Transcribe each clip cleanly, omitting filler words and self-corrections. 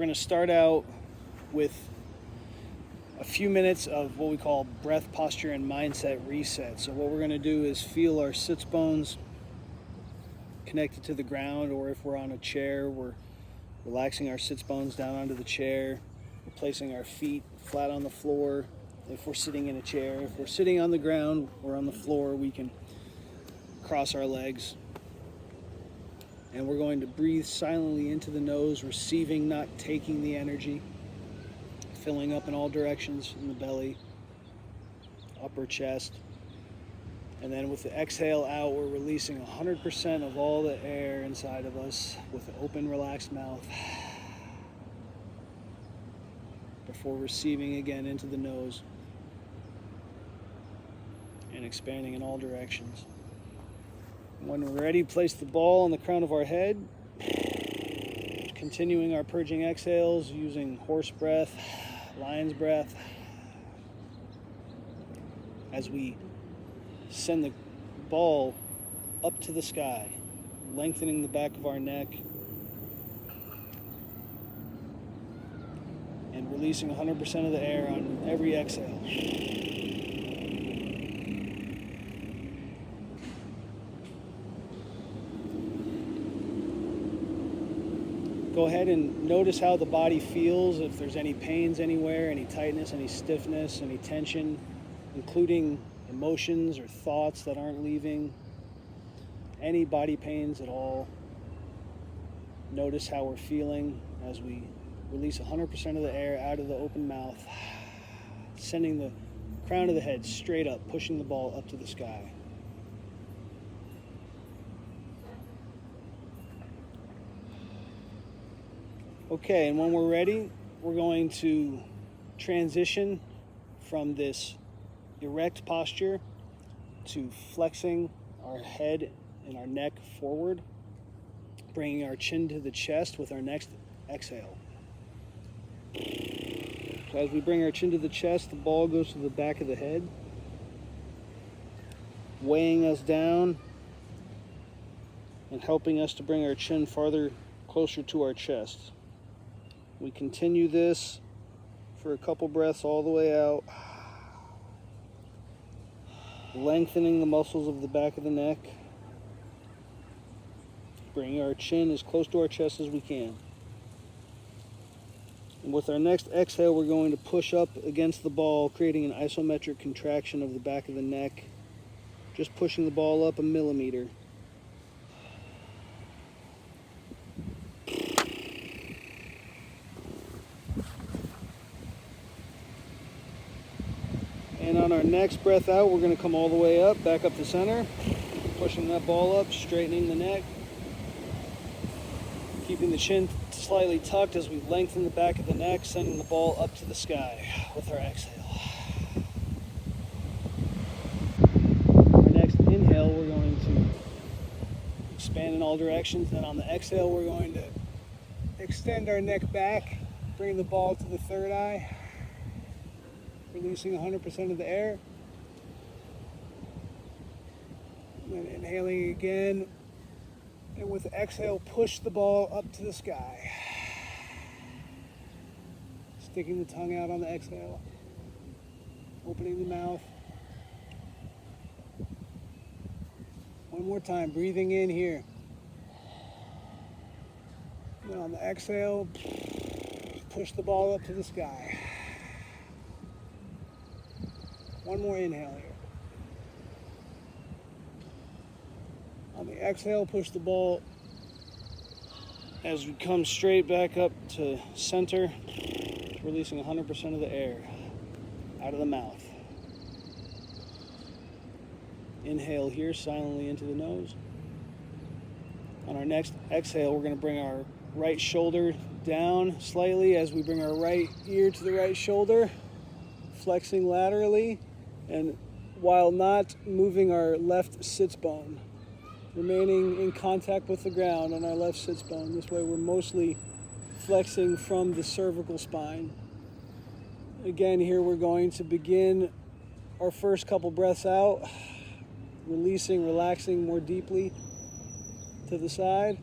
going to start out with a few minutes of what we call breath, posture, and mindset reset. So what we're going to do is feel our sits bones connected to the ground, or if we're on a chair, we're relaxing our sits bones down onto the chair. We're placing our feet flat on the floor. If we're sitting in a chair, if we're sitting on the ground or on the floor, we can cross our legs. And we're going to breathe silently into the nose, receiving, not taking the energy, filling up in all directions in the belly, upper chest. And then with the exhale out, we're releasing 100% of all the air inside of us with an open, relaxed mouth before receiving again into the nose and expanding in all directions. When we're ready, place the ball on the crown of our head, continuing our purging exhales using horse breath, lion's breath, as we send the ball up to the sky, lengthening the back of our neck and releasing 100% of the air on every exhale. Go ahead and notice how the body feels, if there's any pains anywhere, any tightness, any stiffness, any tension, including emotions or thoughts that aren't leaving, any body pains at all. Notice how we're feeling as we release 100% of the air out of the open mouth, sending the crown of the head straight up, pushing the ball up to the sky. Okay, and when we're ready, we're going to transition from this erect posture to flexing our head and our neck forward, bringing our chin to the chest with our next exhale. So as we bring our chin to the chest, the ball goes to the back of the head, weighing us down and helping us to bring our chin farther closer to our chest. We continue this for a couple breaths all the way out, lengthening the muscles of the back of the neck, bringing our chin as close to our chest as we can. And with our next exhale, we're going to push up against the ball, creating an isometric contraction of the back of the neck, just pushing the ball up a millimeter. And on our next breath out, we're going to come all the way up, back up to center, pushing that ball up, straightening the neck, keeping the chin slightly tucked as we lengthen the back of the neck, sending the ball up to the sky with our exhale. Our next inhale, we're going to expand in all directions, and on the exhale, we're going to extend our neck back, bring the ball to the third eye, releasing 100% of the air. And then inhaling again. And with the exhale, push the ball up to the sky. Sticking the tongue out on the exhale. Opening the mouth. One more time, breathing in here. And on the exhale, push the ball up to the sky. One more inhale here. On the exhale, push the ball as we come straight back up to center, releasing 100% of the air out of the mouth. Inhale here silently into the nose. On our next exhale, we're going to bring our right shoulder down slightly as we bring our right ear to the right shoulder, flexing laterally, and while not moving our left sits bone, remaining in contact with the ground on our left sits bone. This way we're mostly flexing from the cervical spine. Again, here we're going to begin our first couple breaths out, releasing, relaxing more deeply to the side.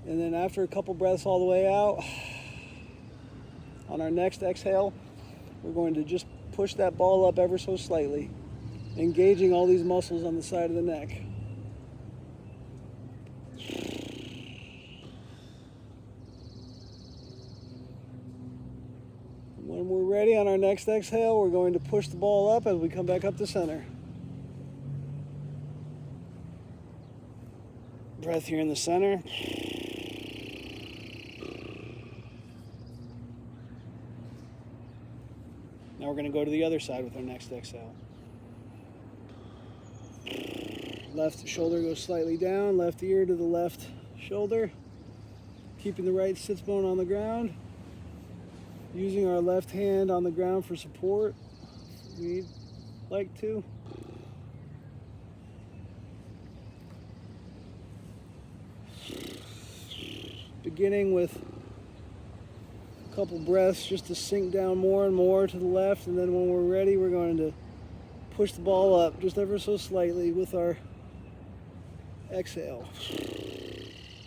And then after a couple breaths all the way out, on our next exhale, we're going to just push that ball up ever so slightly, engaging all these muscles on the side of the neck. When we're ready on our next exhale, we're going to push the ball up as we come back up to center. Breath here in the center. Now we're going to go to the other side with our next exhale. Left shoulder goes slightly down, left ear to the left shoulder. Keeping the right sits bone on the ground. Using our left hand on the ground for support if we'd like to. Beginning with a couple breaths just to sink down more and more to the left, and then when we're ready, we're going to push the ball up just ever so slightly with our exhale,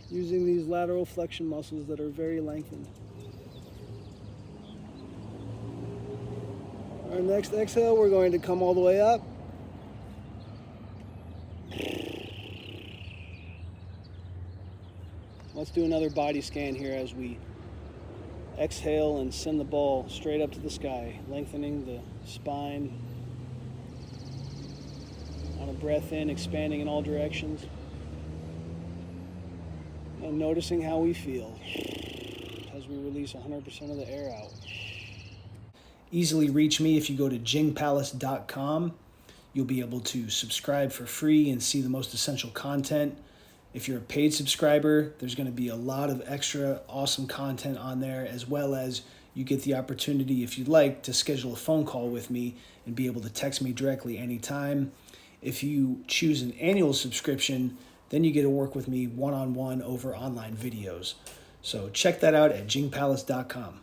using these lateral flexion muscles that are very lengthened. Our next exhale, we're going to come all the way up. Let's do another body scan here as we exhale and send the ball straight up to the sky, lengthening the spine. On a breath in, expanding in all directions. And noticing how we feel as we release 100% of the air out. Easily reach me if you go to jingpalace.com. You'll be able to subscribe for free and see the most essential content. If you're a paid subscriber, there's going to be a lot of extra awesome content on there, as well as you get the opportunity, if you'd like, to schedule a phone call with me and be able to text me directly anytime. If you choose an annual subscription, then you get to work with me one-on-one over online videos. So check that out at jingpalace.com.